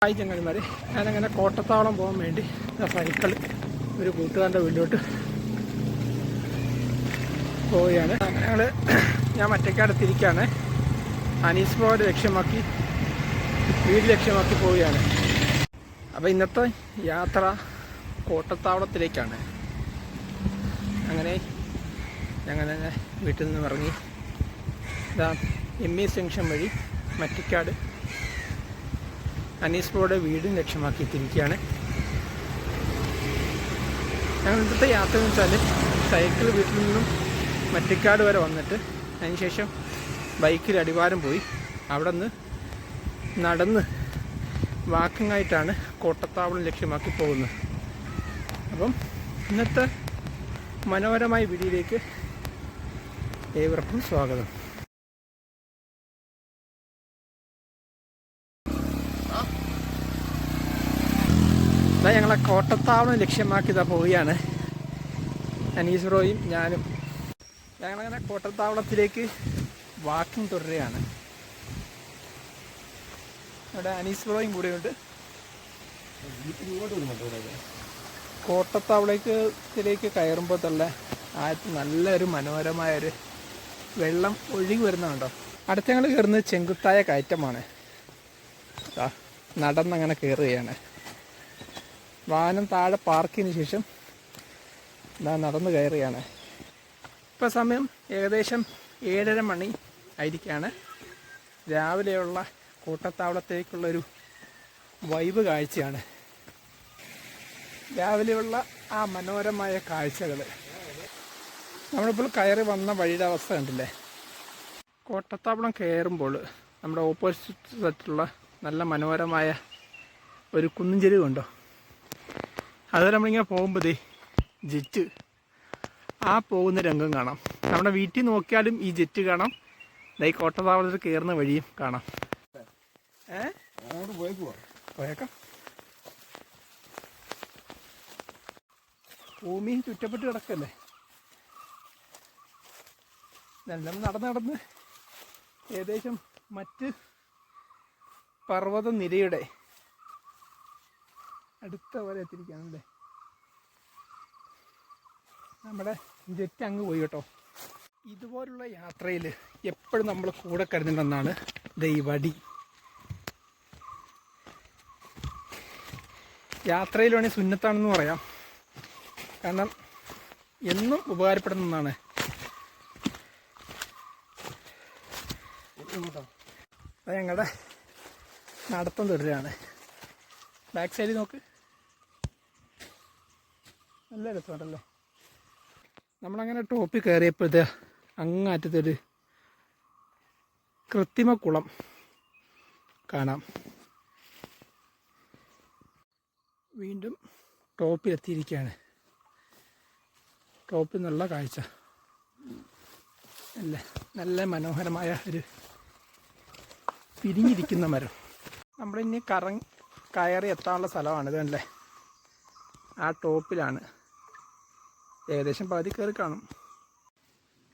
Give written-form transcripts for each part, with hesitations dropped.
Hi ചങ്ങാതിമാർ, ഞാനങ്ങനെ കോട്ടത്താവളം പോകാൻ വേണ്ടി സൈക്കിൾ ഒരു കൂട്ടുകാരൻ്റെ വീട്ടിലോട്ട് പോവുകയാണ്. ഞാൻ മറ്റേക്കാടെത്തിരിക്കുകയാണ്. അനീസ് ബ്രോയുടെ ലക്ഷ്യമാക്കി വീട് ലക്ഷ്യമാക്കി പോവുകയാണ്. അപ്പോൾ ഇന്നത്തെ യാത്ര കോട്ടത്താവളത്തിലേക്കാണ്. അങ്ങനെ ഞങ്ങൾ വീട്ടിൽ നിന്ന് ഇറങ്ങി ME ജംഗ്ഷൻ വഴി മറ്റിക്കാട് അനീസ് ബ്രോയുടെ വീടും ലക്ഷ്യമാക്കി തിരിക്കുകയാണ്. ഞങ്ങൾ ഇന്നത്തെ യാത്ര എന്ന് വെച്ചാൽ സൈക്കിൾ വീട്ടിൽ നിന്നും മറ്റിക്കാട് വരെ വന്നിട്ട് അതിനുശേഷം ബൈക്കിൽ അടിവാരം പോയി അവിടെ നിന്ന് നടന്ന് വാക്കിങ്ങായിട്ടാണ് കോട്ടത്താവളം ലക്ഷ്യമാക്കി പോകുന്നത്. അപ്പം ഇന്നത്തെ മനോഹരമായ വീഡിയോയിലേക്ക് ഏവർക്കും സ്വാഗതം. ഇതാ ഞങ്ങളെ കോട്ടത്താവളം ലക്ഷ്യമാക്കിയതാ പോവുകയാണ്. അനീസ് ബ്രോയും ഞാനും ഞങ്ങളങ്ങനെ കോട്ടത്താവളത്തിലേക്ക് വാക്കിംഗ് തുടരുകയാണ്. ഇവിടെ അനീസ് ബ്രോയും കൂടെയുണ്ട്. കോട്ടത്താവളത്തിലേക്ക് കയറുമ്പോൾ തന്നെ നല്ലൊരു മനോഹരമായൊരു വെള്ളം ഒഴുകി വരുന്നുണ്ടോ. അടുത്ത ഞങ്ങൾ കയറുന്നത് ചെങ്കുത്തായ കയറ്റമാണ്. നടന്നങ്ങനെ കയറുകയാണ്. വാഹനം താഴെ പാർക്കിന് ശേഷം നടന്ന് കയറുകയാണ്. ഇപ്പോൾ സമയം ഏകദേശം 7:30 മണി ആയിരിക്കുകയാണ്. രാവിലെയുള്ള കോട്ടത്താവളത്തേക്കുള്ളൊരു വൈബ് കാഴ്ചയാണ്. രാവിലെയുള്ള ആ മനോഹരമായ കാഴ്ചകൾ നമ്മളിപ്പോൾ കയറി വന്ന വഴിയുടെ അവസ്ഥ കണ്ടില്ലേ. കോട്ടത്താവളം കയറുമ്പോൾ നമ്മുടെ ഓപ്പോസിറ്റ് സൈഡിലുള്ള നല്ല മനോഹരമായ ഒരു കുന്നിൻ ചെരുവ് ഉണ്ടോ. അതുപോലെ നമ്മളിങ്ങനെ പോകുമ്പോൾ ജെറ്റ് ആ പോകുന്ന രംഗം കാണാം. നമ്മുടെ വീട്ടിൽ നോക്കിയാലും ഈ ജെറ്റ് കാണാം. ഈ കോട്ടത്താവളത്തിൽ കയറുന്ന വഴിയും കാണാം. പോയേക്കാം. ഭൂമി ചുറ്റപ്പെട്ട് കിടക്കല്ലേ. എല്ലാം നടന്ന് ഏകദേശം മറ്റ് പർവ്വത നിരയുടെ അടുത്ത വരെ എത്തിയിരിക്കുകയാണല്ലേ. നമ്മുടെ ജെറ്റ് അങ്ങ് പോയി കേട്ടോ. ഇതുപോലുള്ള യാത്രയിൽ എപ്പോഴും നമ്മൾ കൂടെ കരുതണമെന്നാണ് ഈ വടി. യാത്രയിൽ വേണമെങ്കിൽ സുന്നത്താണെന്ന് പറയാം. കാരണം എന്നും ഉപകാരപ്പെടുന്ന ഒന്നാണ്. അത് ഞങ്ങളുടെ നടത്തം തുടരുകയാണ്. ബാക്ക് സൈഡിൽ നോക്ക്, നല്ല രസമുണ്ടല്ലേ. നമ്മളങ്ങനെ ടോപ്പിൽ കയറിയപ്പോഴത്തെ അങ്ങാറ്റത്തൊരു കൃത്രിമ കുളം കാണാം. വീണ്ടും ടോപ്പിലെത്തിയിരിക്കുകയാണ്. ടോപ്പിൽ നിന്നുള്ള കാഴ്ച അല്ലേ, നല്ല മനോഹരമായ ഒരു പിരിഞ്ഞിരിക്കുന്ന മരം. നമ്മളിനി കയറി എത്താനുള്ള സ്ഥലമാണ് ഇതല്ലേ. ആ ടോപ്പിലാണ്. ഏകദേശം പകുതി കയറി കാണും.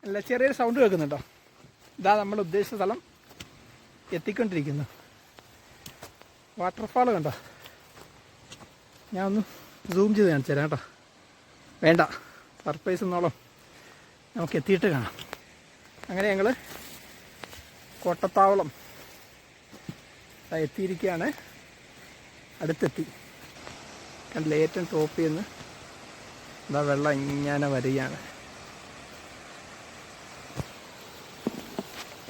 അല്ല, ചെറിയൊരു സൗണ്ട് കേൾക്കുന്നുണ്ടോ. ഇതാ നമ്മൾ ഉദ്ദേശിച്ച സ്ഥലം എത്തിക്കൊണ്ടിരിക്കുന്നു. വാട്ടർഫാൾ കണ്ടോ. ഞാൻ ഒന്ന് സൂം ചെയ്ത് കാണിച്ചു തരാം കേട്ടോ. വേണ്ട, സർപ്രൈസ് എന്നോളം നമുക്ക് എത്തിയിട്ട് കാണാം. അങ്ങനെ ഞങ്ങൾ കോട്ടത്താവളം എത്തിയിരിക്കുകയാണ്. അടുത്തെത്തി. കണ്ടില്ലേ, ഏറ്റവും ടോപ്പിൽ നിന്ന് എന്താ വെള്ളം ഇങ്ങനെ വരികയാണ്.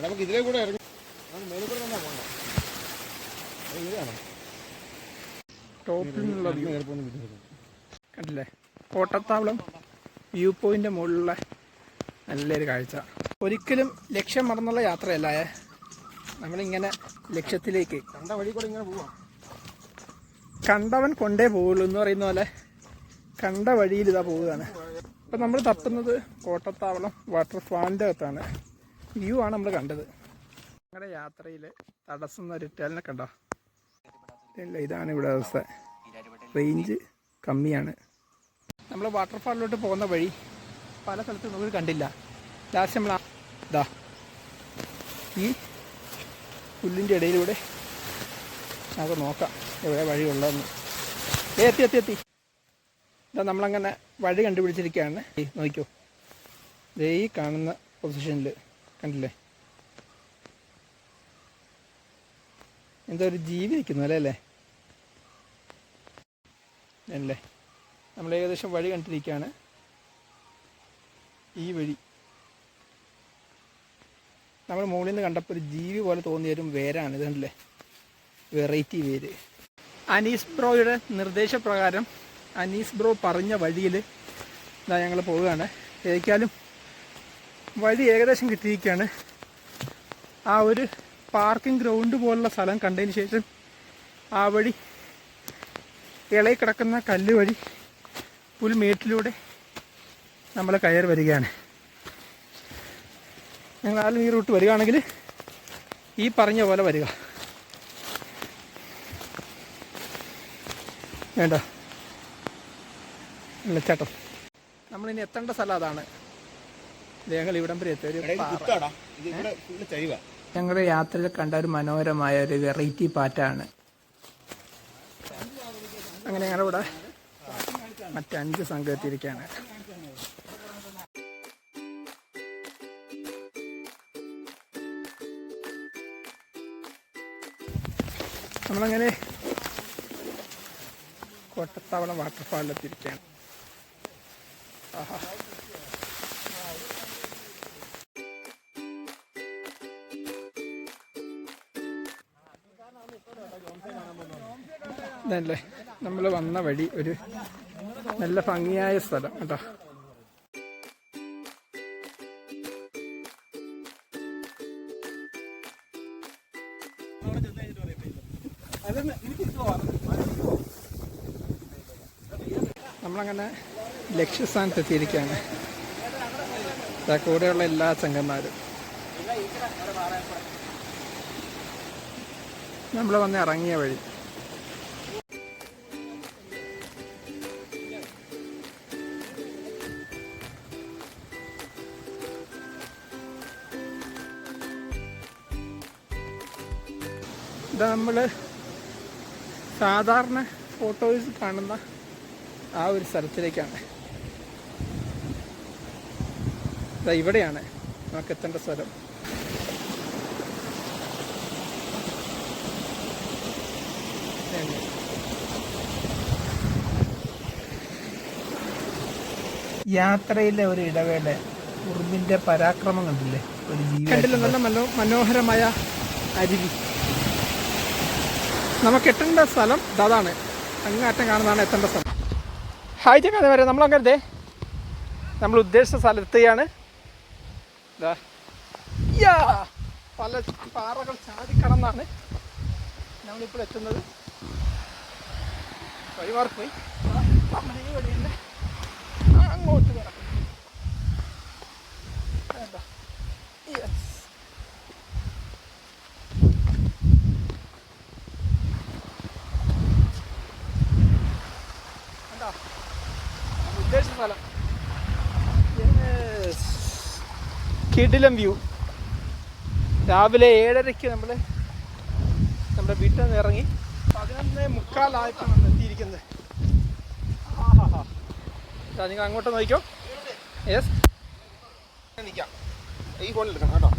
നമുക്ക് ഇതിലേ കൂടെ ഇറങ്ങി ടോപ്പിൽ നിന്നുള്ള കണ്ടില്ലേ, കോട്ടത്താവളം വ്യൂ പോയിൻ്റ് മുകളിലുള്ള നല്ലൊരു കാഴ്ച. ഒരിക്കലും ലക്ഷ്യം മറന്നുള്ള യാത്രയല്ല. നമ്മളിങ്ങനെ ലക്ഷ്യത്തിലേക്ക് കണ്ട വഴി കൂടെ ഇങ്ങനെ പോവാം. കണ്ടവൻ കൊണ്ടേ പോവുള്ളൂ എന്ന് പറയുന്ന പോലെ കണ്ട വഴിയിൽ ഇതാ പോവുകയാണ്. ഇപ്പം നമ്മൾ തപ്പുന്നത് കോട്ടത്താവളം വാട്ടർഫാളിൻ്റെ അകത്താണ്. വ്യൂ ആണ് നമ്മൾ കണ്ടത്. ഞങ്ങളുടെ യാത്രയിൽ തടസ്സം നേരിട്ടാലിനെ കണ്ടോ. ഇല്ല, ഇതാണ് ഇവിടെ അവസ്ഥ. റേഞ്ച് കമ്മിയാണ്. നമ്മൾ വാട്ടർഫാളിലോട്ട് പോകുന്ന വഴി പല സ്ഥലത്തും നമുക്ക് കണ്ടില്ല. ലാസ്റ്റ് നമ്മൾ ഈ പുല്ലിൻ്റെ ഇടയിലൂടെ നമുക്ക് നോക്കാം. എവിടെ വഴിയുള്ളതെന്ന്. എത്തി എത്തി എത്തി. ഇതാ നമ്മളങ്ങനെ വഴി കണ്ടുപിടിച്ചിരിക്കുകയാണ്. നോക്കിക്കോ, ദേ ഈ കാണുന്ന പൊസിഷനിൽ കണ്ടില്ലേ, എന്തോ ഒരു ജീവി നിൽക്കുന്നു അല്ലേ അല്ലേ. നമ്മൾ ഏകദേശം വഴി കണ്ടിരിക്കുകയാണ്. ഈ വഴി നമ്മൾ മുകളിൽ നിന്ന് കണ്ടപ്പോൾ ഒരു ജീവി പോലെ തോന്നിയൊരു വേരാണ് ഇത്, കണ്ടില്ലേ, വെറൈറ്റി വേര്. അനീസ് ബ്രോയുടെ നിർദ്ദേശപ്രകാരം അനീസ് ബ്രോ പറഞ്ഞ വഴിയിൽ ഇതാ ഞങ്ങൾ പോവുകയാണ്. ഏതായാലും വഴി ഏകദേശം കിട്ടിയിരിക്കുകയാണ്. ആ ഒരു പാർക്കിംഗ് ഗ്രൗണ്ട് പോലുള്ള സ്ഥലം കണ്ടതിന് ശേഷം ആ വഴി ഇളകി കിടക്കുന്ന കല്ല് വഴി പുൽമേട്ടിലൂടെ നമ്മൾ കയറി വരികയാണ്. നിങ്ങൾ ആരും ഈ റൂട്ട് വരികയാണെങ്കിൽ ഈ പറഞ്ഞ പോലെ വരിക. വേണ്ട വെള്ളച്ചാട്ടം. നമ്മളിനി എത്തേണ്ട സ്ഥലം അതാണ്. ഞങ്ങൾ ഇവിടം വരെ എത്തിയ ഞങ്ങളുടെ യാത്രയിൽ കണ്ട ഒരു മനോഹരമായ ഒരു വെറൈറ്റി പാറ്റാണ്. അങ്ങനെ ഞങ്ങളിവിടെ മറ്റ് 5 സംഘം എത്തിയിരിക്കുകയാണ്. നമ്മളങ്ങനെ കോട്ടത്താവളം വാട്ടർഫാളിലെത്തിയിരിക്കുകയാണ്. ആഹാ, ഇതല്ലേ നമ്മൾ വന്ന വഴി. ഒരു നല്ല ഭംഗിയായ സ്ഥലം കേട്ടോ. നമ്മളങ്ങനെ ലക്ഷ്യസ്ഥാനത്ത് എത്തിയിരിക്കുകയാണ്. കൂടെയുള്ള എല്ലാ ചങ്ങന്മാരും നമ്മൾ വന്ന് ഇറങ്ങിയ വഴി. ഇതാ നമ്മൾ സാധാരണ ഫോട്ടോസ് കാണുന്ന ആ ഒരു സ്ഥലത്തിലേക്കാണ്. ഇവിടെയാണ് നമുക്ക് എത്തേണ്ട സ്ഥലം. യാത്രയിലെ ഒരു ഇടവേള, ഉറുമ്പിന്റെ പരാക്രമം കണ്ടില്ലേ, ഒരു ജീവി കണ്ടില്ല. നല്ല മനോഹരമായ അരുവി. നമുക്ക് എത്തേണ്ട സ്ഥലം അതാണ്. അങ്ങാറ്റം കാണുന്നതാണ് എത്തേണ്ട സ്ഥലം. ഹായ് ചങ്ങാതി വരെ, നമ്മളങ്ങനെ നമ്മൾ ഉദ്ദേശിച്ച സ്ഥലത്തെയാണ്. പല പാറകൾ ചാടിക്കടന്നാണ് നമ്മളിപ്പോൾ എത്തുന്നത്. വഴിമാറിപ്പോയി. നമ്മുടെ ഈ വഴിയുണ്ട്, അങ്ങോട്ട് കിടക്കും. ഉദ്ദേശിച്ച സ്ഥലം കിടിലം വ്യൂ. രാവിലെ 7:30 നമ്മൾ നമ്മുടെ വീട്ടിൽ നിന്ന് ഇറങ്ങി 11:45 നമ്മൾ എത്തിയിരിക്കുന്നത്. നിങ്ങൾ അങ്ങോട്ട് നോക്കിക്കോ. യെസ്, നിൽക്കാം. ഈ ഫോണിൽ എടുക്കണം കേട്ടോ.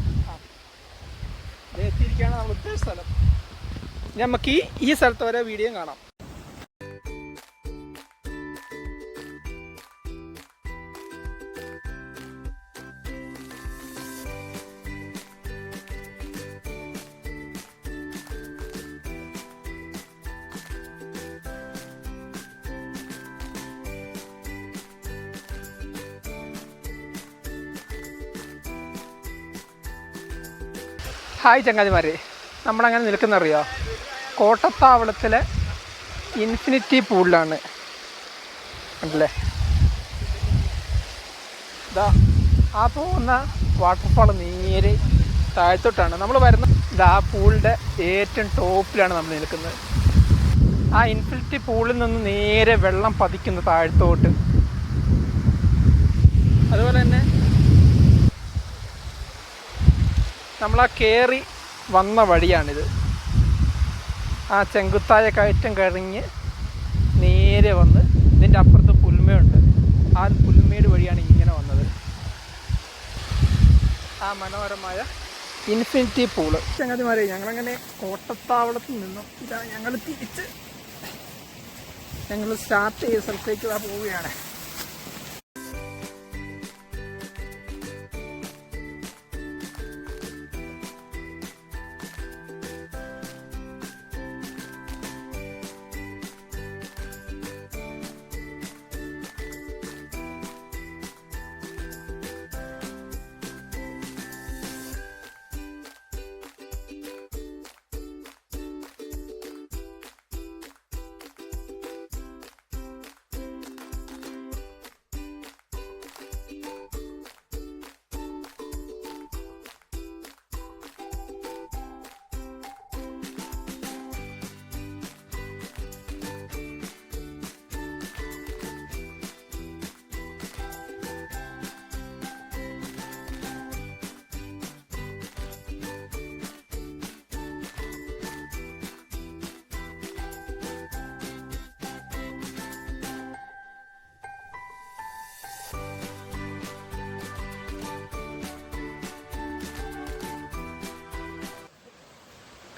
എത്തിയിരിക്കുകയാണ് നമ്മൾ ഉദ്ദേശിച്ച സ്ഥലം. നമുക്ക് ഈ സ്ഥലത്ത് വരെ വീഡിയോ കാണാം. ഹായ് ചങ്ങാതിമാരെ, നമ്മളങ്ങനെ നിൽക്കുന്നറിയോ, കോട്ടത്താവളത്തിലെ ഇൻഫിനിറ്റി പൂളിലാണ്. കണ്ടില്ലേ, ഇതാ ആ പോകുന്ന വാട്ടർഫാൾ നേരെ താഴത്തോട്ടാണ് നമ്മൾ വരുന്നത്. ഇതാ ആ പൂളിൻ്റെ ഏറ്റവും ടോപ്പിലാണ് നമ്മൾ നിൽക്കുന്നത്. ആ ഇൻഫിനിറ്റി പൂളിൽ നിന്ന് നേരെ വെള്ളം പതിക്കുന്നു താഴത്തോട്ട്. അതുപോലെ തന്നെ നമ്മളാ കയറി വന്ന വഴിയാണിത്. ആ ചെങ്കുത്തായ കയറ്റം കഴിഞ്ഞ് നേരെ വന്ന് ഇതിൻ്റെ അപ്പുറത്ത് പുൽമയുണ്ട്. ആ പുൽമേട് വഴിയാണ് ഇങ്ങനെ വന്നത്. ആ മനോഹരമായ ഇൻഫിനിറ്റി പൂള്. ചങ്ങാതിമാരെ, ഞങ്ങളങ്ങനെ കോട്ടത്താവളത്തിൽ നിന്നും ഇതാ ഞങ്ങൾ തിരിച്ച് ഞങ്ങൾ സ്റ്റാർട്ട് ചെയ്ത സ്ഥലത്തേക്ക് പോവുകയാണ്.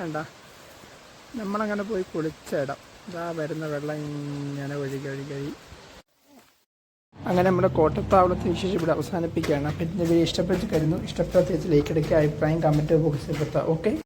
വേണ്ട, നമ്മളങ്ങനെ പോയി കുളിച്ചിടാം. ഇതാ വരുന്ന വെള്ളം ഇങ്ങനെ ഒഴുകി അങ്ങനെ നമ്മുടെ കോട്ടത്താവളത്തെ വിശേഷം ഇവിടെ അവസാനിപ്പിക്കുകയാണ്. അപ്പം ഇതിൻ്റെ വീഡിയോ ഇഷ്ടപ്പെട്ട് കരുതുന്നു. ഇഷ്ടപ്പെട്ട ലൈക്ക് എടുക്കുക, അഭിപ്രായം കമൻറ്റ് ബോക്സിൽ പെടുത്തുക. ഓക്കെ.